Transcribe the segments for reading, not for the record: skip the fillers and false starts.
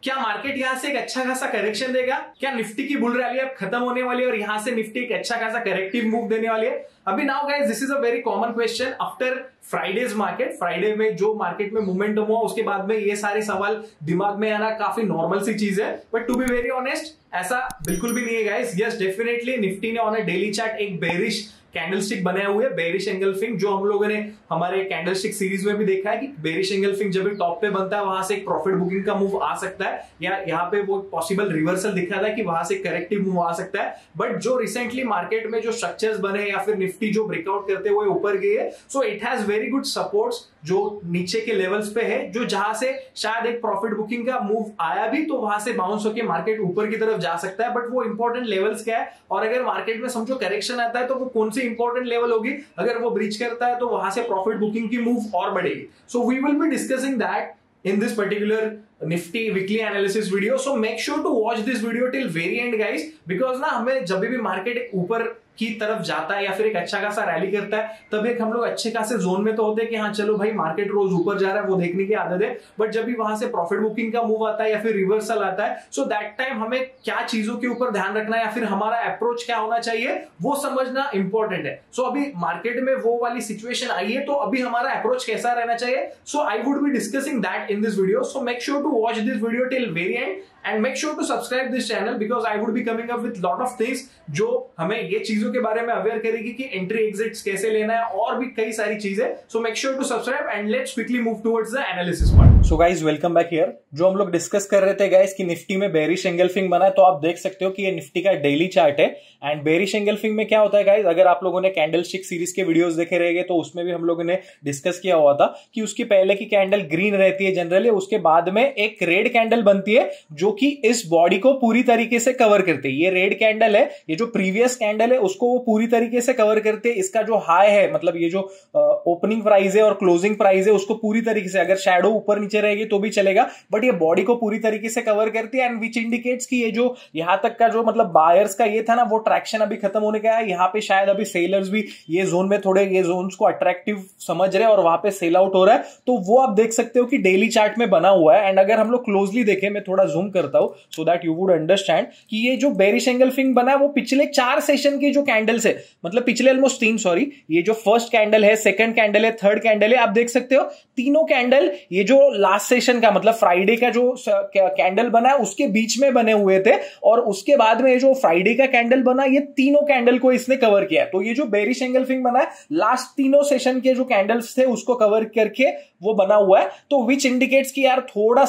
क्या मार्केट यहां से एक अच्छा खासा करेक्शन देगा? क्या निफ्टी की बुल रैली अब खत्म होने वाली है और यहां से निफ्टी एक अच्छा खासा करेक्टिव मूव देने वाली है? अभी now guys, this is a very common question after Fridays market. Friday में जो मार्केट में मोमेंटम हुआ उसके बाद में ये सारे सवाल दिमाग में आना काफी नॉर्मल सी चीज है, but to be very honest ऐसा बिल्कुल भी नहीं है गाइस। यस, डेफिनेटली निफ्टी ने ऑन अ डेली चार्ट एक बेरिश कैंडलस्टिक बनाए हुए, बेरिश एंगल्फिंग, जो हम लोगों ने हमारे कैंडलस्टिक सीरीज में भी देखा है कि बेरिश एंगल्फिंग जब भी टॉप पे बनता है वहां से एक प्रॉफिट बुकिंग का मूव आ सकता है, या यहाँ पे वो पॉसिबल रिवर्सल दिख रहा था कि वहां से करेक्टिव मूव आ सकता है। बट जो रिसेंटली मार्केट में जो स्ट्रक्चर्स बने या फिर निफ्टी जो ब्रेकआउट करते हुए ऊपर गई है, so it has very good supports जो नीचे के लेवल्स पे है, जो जहां से शायद एक प्रॉफिट बुकिंग का मूव आया भी तो वहां से बाउंस होकर मार्केट ऊपर की तरफ जा सकता है। बट वो इंपॉर्टेंट लेवल्स क्या है, और अगर मार्केट में समझो करेक्शन आता है तो वो कौन सी इंपॉर्टेंट लेवल होगी, अगर वो ब्रीच करता है तो वहां से प्रॉफिट बुकिंग की मूव और बढ़ेगी। So we will be discussing that in this particular Nifty weekly analysis video, so make sure to watch this video till very end guys, because ना हमें जब भी मार्केट ऊपर की तरफ जाता है या फिर एक अच्छा खासा रैली करता है तब एक हम लोग अच्छे खासे जोन में तो होते हैं कि हाँ चलो भाई मार्केट रोज ऊपर जा रहा है, वो देखने की आदत है। बट जब भी वहां से प्रॉफिट बुकिंग का मूव आता है या फिर रिवर्सल आता है, सो दैट टाइम हमें क्या चीजों के ऊपर ध्यान रखना है या फिर हमारा अप्रोच क्या होना चाहिए वो समझना इंपॉर्टेंट है। सो अभी मार्केट में वो वाली सिचुएशन आई है तो अभी हमारा अप्रोच कैसा रहना चाहिए, so I would be discussing that in this video. So make sure to watch this video till very end and make sure to subscribe this channel because I would be coming up with lot of things जो हमें ये चीजों के बारे में aware करेगी कि entry exits कैसे लेना है और भी कई सारी चीजें। So make sure to subscribe and let's quickly move towards the analysis part. So guys, welcome back here। जो हम लोग डिस्कस कर रहे थे गाइस कि निफ्टी में बेरिश एंगल्फिंग बना है, तो आप देख सकते हो कि ये निफ्टी का डेली चार्ट है। एंड बेरिश एंगल्फिंग में क्या होता है गाइस, अगर आप लोगों ने कैंडलस्टिक सीरीज के वीडियोस देखे रहेंगे तो उसमें भी हम लोगों ने डिस्कस किया हुआ था कि उसकी पहले की कैंडल ग्रीन रहती है जनरली, उसके बाद में एक रेड कैंडल बनती है जो कि इस बॉडी को पूरी तरीके से कवर करते हैं। ये रेड कैंडल है, ये जो प्रीवियस कैंडल है उसको वो पूरी तरीके से कवर करते हैं। इसका जो हाई है, मतलब ये जो ओपनिंग प्राइस है और क्लोजिंग प्राइस है उसको पूरी तरीके से, अगर शैडो ऊपर नीचे रहेगी तो भी चलेगा, बट ये बॉडी को पूरी तरीके से कवर करती है। एंड विच इंडिकेट्स कि ये जो यहां तक का जो मतलब बायर्स का ये था ना, वो ट्रैक्शन अभी खत्म होने का है। यहां पे शायद अभी सेलर्स भी ये जोन में थोड़े ये जोन्स को अट्रैक्टिव समझ रहे हैं और वहां पे सेल आउट हो रहा है, तो वो आप देख सकते हो कि डेली चार्ट में बना हुआ है। एंड अगर हम लोग क्लोजली देखें, मैं थोड़ा जूम करता हूं so that you would understand कि ये जो बेरिश एंगल्फिंग बना है वो पिछले 4 सेशन की जो कैंडल्स है, मतलब पिछले ऑलमोस्ट 3, सॉरी, ये जो फर्स्ट कैंडल है, सेकंड कैंडल है, थर्ड कैंडल है, आप देख सकते हो तीनों कैंडल ये जो लास्ट सेशन का मतलब फ्राइडे का जो कैंडल बना है उसके बीच में बने हुए थे, और उसके बाद में ये जो फ्राइडे का कैंडल बना, ये तीनों कैंडल को इसने कवर किया। तो ये जो बेरिश एंगल्फिंग बना है लास्ट तीनों सेशन के जो कैंडल्स थे उसको कवर करके वो बना हुआ है। तो विच इंडिकेट्स कि यार थोड़ा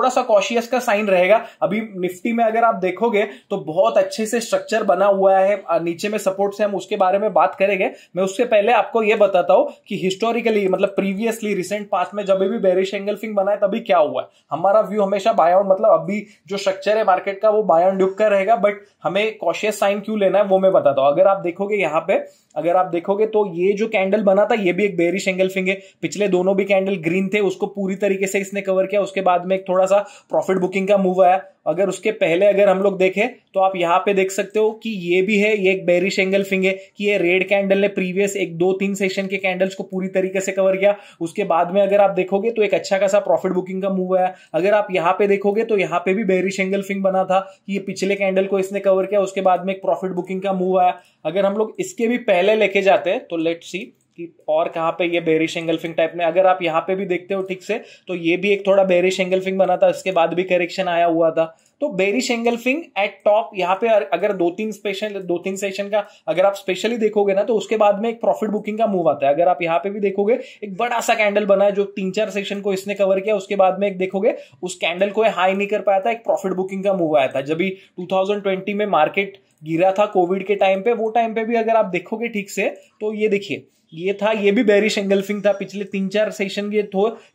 सा कॉशियस का साइन रहेगा। अभी निफ्टी में अगर आप देखोगे तो बहुत अच्छे से स्ट्रक्चर बना हुआ है, नीचे में सपोर्ट से हम उसके बारे में बात करेंगे। मैं उससे पहले आपको यह बताता हूं कि हिस्टोरिकली मतलब प्रीवियसली रिसेंट पास्ट में जब भी बेरिश एंगल्फिंग बना है तभी क्या हुआ है। हमारा व्यू हमेशा बाय ऑन, मतलब अभी जो स्ट्रक्चर है मार्केट का वो बाय ऑन ड्यूक का रहेगा, बट हमें कॉशियस साइन क्यों लेना है वो मैं बताता हूं। अगर आप देखोगे यहां पे, अगर आप देखोगे तो ये जो कैंडल बना था ये भी एक बेरिश एंगल्फिंग है। पिछले दोनों भी कैंडल ग्रीन थे, उसको पूरी तरीके से इसने कवर किया। उसके बाद में एक थोड़ा सा प्रॉफिट बुकिंग का मूव आया। अगर उसके पहले अगर हम लोग देखें तो आप यहां पे देख सकते हो कि ये भी है, ये एक बेरिश एंगल्फिंग है कि ये रेड कैंडल ने प्रीवियस 1-2-3 सेशन के कैंडल्स को पूरी तरीके से कवर किया। उसके बाद में अगर आप देखोगे तो एक अच्छा खासा प्रॉफिट बुकिंग का मूव आया। अगर आप यहां पे देखोगे तो यहां पे भी बेरिश एंगल्फिंग बना था कि ये पिछले कैंडल को इसने कवर किया, उसके बाद में एक प्रॉफिट बुकिंग का मूव आया। अगर हम लोग इसके भी पहले लेके जाते हैं तो लेट्स सी कि और कहां पे ये बेरिश एंगल्फिंग टाइप में, अगर आप यहां पे भी देखते हो ठीक से तो ये भी एक थोड़ा बेरिश एंगल्फिंग बना था, इसके बाद भी करेक्शन आया हुआ था। तो बेरिश एंगल्फिंग एट टॉप यहां पे अगर 2-3 सेशन का अगर आप स्पेशली देखोगे ना तो उसके बाद में एक प्रॉफिट बुकिंग का मूव आता है। अगर आप यहां पे भी देखोगे एक बड़ा सा कैंडल बना है जो 3-4 सेशन को इसने कवर किया। उसके बाद में एक देखोगे उस कैंडल को हाई नहीं कर पाया था, एक प्रॉफिट बुकिंग का मूव आया था। जब भी 2020 में मार्केट गिरा था कोविड के टाइम पे, वो टाइम पे भी अगर आप देखोगे ठीक से तो ये देखिए ये था, ये भी बेरिश एंगल्फिंग था। पिछले 3-4 सेशन के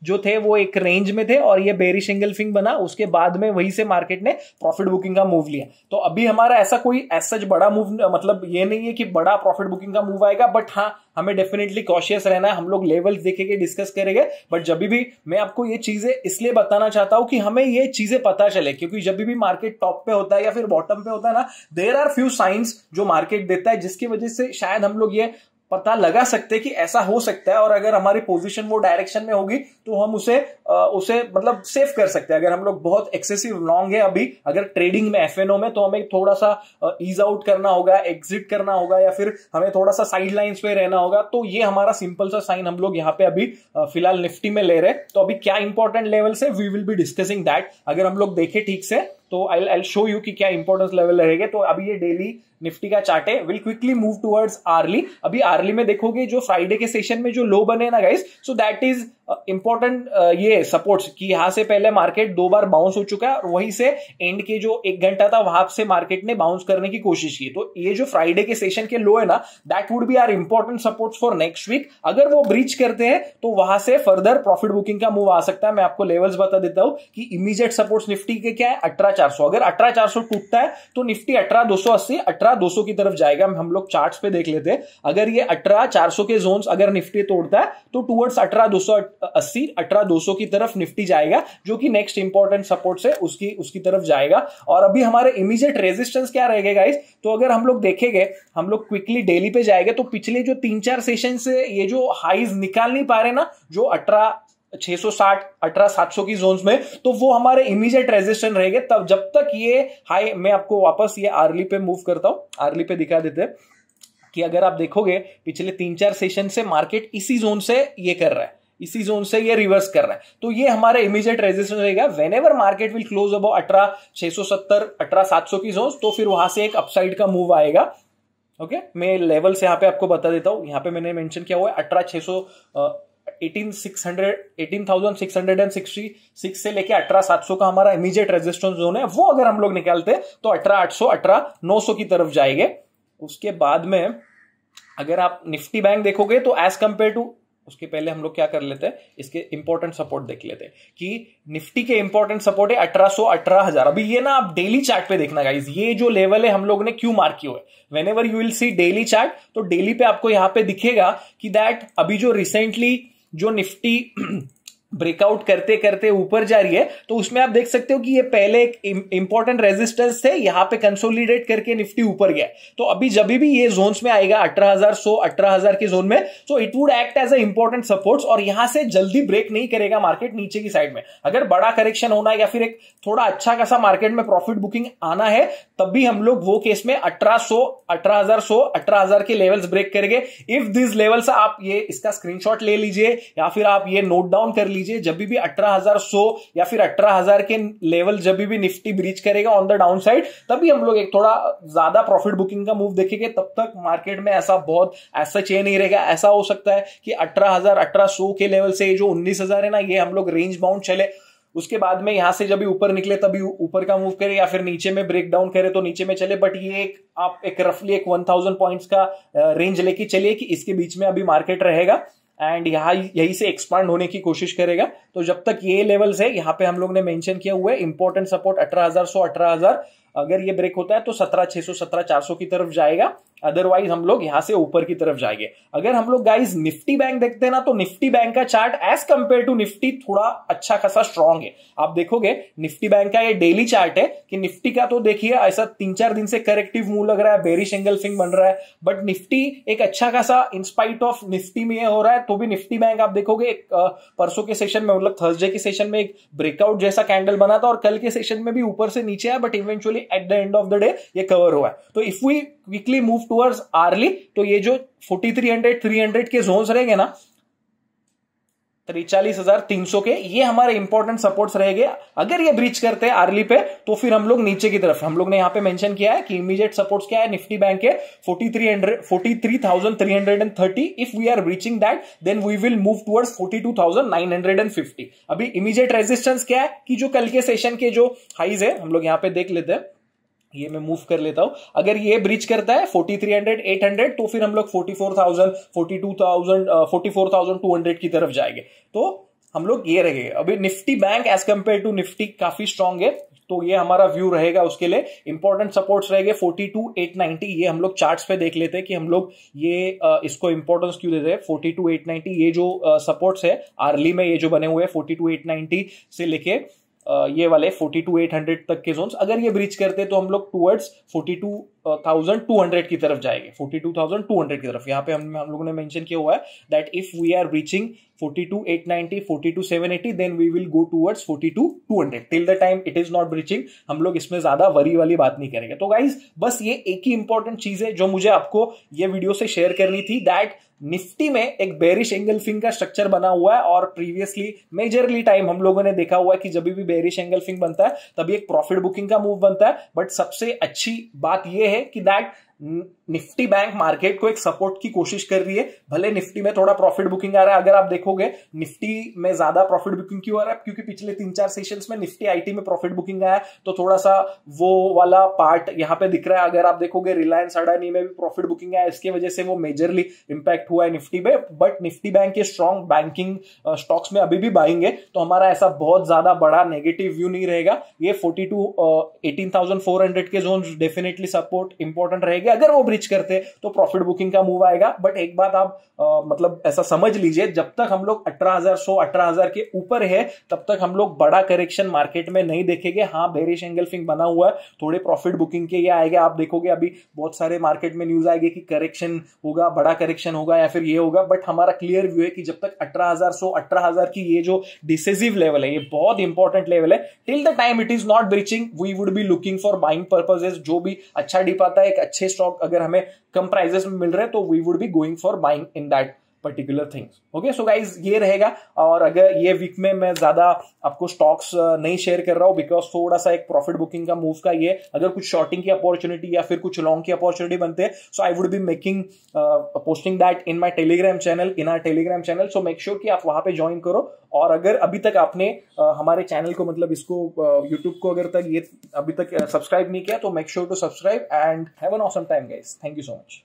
जो थे वो एक रेंज में थे और ये बेरिश एंगल्फिंग बना। उसके बाद में वहीं से मार्केट ने प्रॉफिट बुकिंग का मूव लिया। तो अभी हमारा ऐसा कोई सच बड़ा मूव, मतलब ये नहीं है कि बड़ा प्रॉफिट बुकिंग का मूव आएगा, बट हाँ हमें डेफिनेटली कॉशियस रहना है। हम लोग लेवल्स देखेंगे, डिस्कस करेंगे, बट जब भी मैं आपको ये चीजें इसलिए बताना चाहता हूं कि हमें ये चीजें पता चले, क्योंकि जब भी मार्केट टॉप पे होता है या फिर बॉटम पे होता है ना, देयर आर फ्यू साइंस जो मार्केट देता है जिसकी वजह से शायद हम लोग ये पता लगा सकते हैं कि ऐसा हो सकता है, और अगर हमारी पोजीशन वो डायरेक्शन में होगी तो हम उसे मतलब सेव कर सकते हैं। अगर हम लोग बहुत एक्सेसिव लॉन्ग है अभी अगर ट्रेडिंग में, एफएनओ में, तो हमें थोड़ा सा ईज आउट करना होगा, एग्जिट करना होगा, या फिर हमें थोड़ा सा साइड लाइंस पे रहना होगा। तो ये हमारा सिंपल सा साइन हम लोग यहाँ पे अभी फिलहाल निफ्टी में ले रहे हैं। तो अभी क्या इंपॉर्टेंट लेवल्स है, we will be discussing that. अगर हम लोग देखें ठीक से तो आई शो यू कि क्या इंपॉर्टेंस लेवल रहेगा। तो अभी ये डेली निफ्टी का चार्ट है, will quickly move towards early. अभी आर्ली में देखोगे जो फ्राइडे के सेशन में जो लो बने ना guys, so that is important ये सपोर्ट्स कि यहां से पहले मार्केट 2 बार बाउंस हो चुका है और वहीं से एंड के जो 1 घंटा था वहां से मार्केट ने बाउंस करने की कोशिश की। तो ये जो फ्राइडे के सेशन के लो है ना, that would be are important supports for next week. अगर वो ब्रीच करते हैं तो वहां से फर्दर प्रॉफिट बुकिंग का मूव आ सकता है। मैं आपको लेवल्स बता देता हूं कि इमीडिएट सपोर्ट्स निफ्टी के क्या है, 18,400। अगर 18,400 टूटता है तो निफ्टी 18,280, 18,200 की तरफ जाएगा। हम लोग चार्ट्स पे देख लेते हैं। अगर ये 18,400 के जोन्स अगर निफ्टी तोड़ता है तो टुवर्ड्स 18,280, 18,200 की तरफ निफ्टी जाएगा, जो कि नेक्स्ट इंपॉर्टेंट सपोर्ट है उसकी तरफ जाएगा। और अभी हमारे इमीडिएट रेजिस्टेंस क्या रहेगा गाइस, तो अगर हम लोग देखेंगे, हम लोग क्विकली डेली पे जाएंगे तो पिछले जो 3-4 सेशन से ये जो हाईज निकाल नहीं पा रहे ना, जो 18,660, 18,700 की जोन्स में, तो वो हमारे इमीडिएट रेजिस्टेंस रहेंगे। तब जब तक ये हाई, मैं आपको वापस ये आर्ली पे मूव करता हूं, आर्ली पे दिखा देते हैं कि अगर आप देखोगे पिछले 3-4 सेशन से मार्केट इसी जोन से ये कर रहा है, इसी जोन से ये रिवर्स कर रहा है। तो ये हमारे इमीडिएट रेजिस्टेंस रहेगा। Whenever market will close about 18,670, 18,700 की जोन, तो फिर वहां से एक अपसाइड का मूव आएगा। ओके, मैं लेवल से यहां पे आपको बता देता हूं। यहां पे मैंने मेंशन किया हुआ है 18,666 से लेके 18,700 का हमारा इमीडिएट रेजिस्टेंस जोन है। वो अगर हम लोग निकालते तो 18,800, 18,900 की तरफ जाएंगे। उसके बाद में अगर आप निफ्टी बैंक देखोगे तो एज कंपेयर टू, उसके पहले हम लोग क्या कर लेते हैं, इसके इंपॉर्टेंट सपोर्ट देख लेते हैं कि निफ्टी के इंपॉर्टेंट सपोर्ट है 1800, 18,000। अभी ये ना आप डेली चार्ट पे देखना गाइस, ये जो लेवल है हम लोग ने क्यों मार्क किया है। Whenever you will see daily chart, तो डेली पे आपको यहां पे दिखेगा कि दैट अभी जो रिसेंटली जो निफ्टी ब्रेकआउट करते करते ऊपर जा रही है, तो उसमें आप देख सकते हो कि ये पहले एक इंपॉर्टेंट रेजिस्टेंस थे, यहां पे कंसोलिडेट करके निफ्टी ऊपर गया। तो अभी जब भी ये जोन्स में आएगा 18,100, 18,000 के जोन में, so it would act as a important supports, और यहां से जल्दी ब्रेक नहीं करेगा मार्केट नीचे की साइड में। अगर बड़ा करेक्शन होना है या फिर एक थोड़ा अच्छा खासा मार्केट में प्रॉफिट बुकिंग आना है, तब भी हम लोग वो केस में 1800, 18,100, 18,000 के लेवल्स ब्रेक करेंगे। इफ दिस लेवल्स, आप ये इसका स्क्रीनशॉट ले लीजिए या फिर आप ये नोट डाउन कर लीजिए, जब भी 18,100 या फिर 18,000 के लेवल जब भी निफ्टी ब्रीच करेगा ऑन द डाउन साइड, तभी हम लोग एक थोड़ा ज्यादा प्रॉफिट बुकिंग का मूव देखेंगे। तब तक मार्केट में ऐसा बहुत ऐसा चेन नहीं रहेगा। ऐसा हो सकता है कि 18,000, 1800 के लेवल से जो 19,000 है ना, ये हम लोग रेंज बाउंड चले। उसके बाद में यहां से जब भी ऊपर निकले तभी ऊपर का मूव करे, या फिर नीचे में ब्रेक डाउन करे तो नीचे में चले। बट ये आप एक रफली एक 1000 पॉइंट्स का रेंज लेके चलिए कि इसके बीच में अभी मार्केट रहेगा एंड यही से एक्सपांड होने की कोशिश करेगा। तो जब तक ये लेवल्स है, यहां पे हम लोग ने मेंशन किया हुआ है इंपॉर्टेंट सपोर्ट 18,100, 18,000। अगर ये ब्रेक होता है तो 17,600, 17,400 की तरफ जाएगा। अदरवाइज हम लोग यहां से ऊपर की तरफ जाएंगे। अगर हम लोग गाइस निफ्टी बैंक देखते हैं ना, तो निफ्टी बैंक का chart as compare to Nifty थोड़ा अच्छा खासा स्ट्रांग है। आप देखोगे निफ्टी बैंक का ये डेली चार्ट है कि निफ्टी का तो देखिए ऐसा 3-4 दिन से करेक्टिव मूव लग रहा है, बेरिश एंगल्फिंग बन रहा है, बट निफ्टी एक अच्छा खासा इंस्पाइट ऑफ निफ्टी में हो रहा है। तो भी निफ्टी बैंक आप देखोगे एक परसों के सेशन में, मतलब थर्सडे के सेशन में एक ब्रेकआउट जैसा कैंडल बना था, और कल के सेशन में भी ऊपर से नीचे आया, but eventually at the end of the day ये कवर हुआ है। तो if we quickly move towards early, तो ये जो 4300, 300 के जोन्स रहेंगे ना, 43,300 के, ये हमारे इंपॉर्टेंट सपोर्ट्स रहेंगे। अगर ये ब्रीच करते हैं आर्ली पे, तो फिर हम लोग नीचे की तरफ, हम लोग ने यहां पे मेंशन किया है कि इमीडिएट सपोर्ट्स क्या है निफ्टी बैंक के 43,330। If we are breaching that, then we will move towards 42,950। अभी इमीडिएट रेजिस्टेंस क्या है कि जो कल के सेशन के जो हाईज है, हम लोग यहां पे देख लेते हैं। ये मैं मूव कर लेता हूं। अगर ये ब्रीच करता है 4300, 800, तो फिर हम लोग 44,000, 42,000, 44,200 की तरफ जाएंगे। तो हम लोग ये रहेंगे। अभी Nifty bank as compare to Nifty काफी स्ट्रांग है, तो ये हमारा व्यू रहेगा। उसके लिए इंपॉर्टेंट सपोर्ट्स रहेंगे 42,890। ये हम लोग चार्ट्स पे देख लेते हैं कि हम लोग ये इसको इंपॉर्टेंस क्यों देते हैं। 42,890 ये जो सपोर्ट्स है आर्ली में, ये जो बने हुए हैं 42,890 से लेके ये वाले 42,800 तक के जोन्स, अगर ये ब्रीच करते तो हम लोग टुवर्ड्स 42,200 की तरफ जाएंगे, 42,200 की तरफ। यहाँ पे हम लोगों ने मेंशन किया हुआ है that if we are breaching 42,890, 42,780 then we will go towards 42,200। Till the time it is not breaching हम लोग इसमें ज्यादा वरी वाली बात नहीं करेंगे। तो गाइज बस ये एक ही इंपॉर्टेंट चीज है जो मुझे आपको ये वीडियो से शेयर करनी थी, दैट निफ्टी में एक बेरिश एंगल्फिंग का स्ट्रक्चर बना हुआ है और प्रीवियसली मेजरली टाइम हम लोगों ने देखा हुआ है कि जब भी बेरिश एंगल्फिंग बनता है तभी एक प्रॉफिट बुकिंग का मूव बनता है। बट सबसे अच्छी बात यह है कि दैट निफ्टी बैंक मार्केट को एक सपोर्ट की कोशिश कर रही है। भले निफ्टी में थोड़ा प्रॉफिट बुकिंग आ रहा है, अगर आप देखोगे निफ्टी में ज्यादा प्रॉफिट बुकिंग क्यों आ रहा है, क्योंकि पिछले 3-4 सेशंस में निफ्टी आईटी में प्रॉफिट बुकिंग आया तो थोड़ा सा वो वाला पार्ट यहां पे दिख रहा है। अगर आप देखोगे रिलायंस अडानी में भी प्रॉफिट बुकिंग आया, इसके वजह से वो मेजरली इंपैक्ट हुआ है निफ्टी में। बट निफ्टी बैंक के स्ट्रॉन्ग बैंकिंग स्टॉक्स में अभी भी बाइंग है, तो हमारा ऐसा बहुत ज्यादा बड़ा नेगेटिव व्यू नहीं रहेगा। ये 18,400 के जोन डेफिनेटली सपोर्ट इंपॉर्टेंट रहेगा, अगर वो ब्रिज करते तो प्रॉफिट बुकिंग का मूव आएगा। बट एक बात आप मतलब ऐसा समझ लीजिए, जब तक हम लोग 18,100 18,000 के ऊपर है तब तक हम लोग बड़ा करेक्शन मार्केट में नहीं देखेंगे। हाँ, बेरिश एंगल्फिंग बना हुआ है, थोड़े प्रॉफिट बुकिंग के ये आएगा। आप देखोगे अभी बहुत सारे मार्केट में न्यूज आएगी कि करेक्शन होगा, बड़ा करेक्शन होगा या फिर ये होगा। बट हमारा क्लियर व्यू है कि जब तक 18,100 18,000 की ये जो डिसिसिव लेवल है, ये बहुत इंपॉर्टेंट लेवल है, till the time it is not breaching we would be looking for buying purposes. जो भी अच्छा डिप आता है, एक अच्छे स्टॉक अगर हमें कम प्राइसेस में मिल रहे हैं तो we would be going for buying in that particular things. Okay, so guys ये रहेगा। और अगर ये वीक में मैं ज्यादा आपको स्टॉक्स नहीं शेयर कर रहा हूं बिकॉज थोड़ा सा एक प्रॉफिट बुकिंग का मूव का ये, अगर कुछ शॉर्टिंग की अपॉर्चुनिटी या फिर कुछ लॉन्ग की अपॉर्चुनिटी बनते हैं so I would be making posting that in my Telegram channel, in our Telegram channel. So make sure कि आप वहां पे ज्वाइन करो। और अगर अभी तक आपने हमारे चैनल को मतलब इसको यूट्यूब को अगर तक ये अभी तक सब्सक्राइब नहीं किया तो make sure to subscribe and have an awesome time guys. Thank you so much.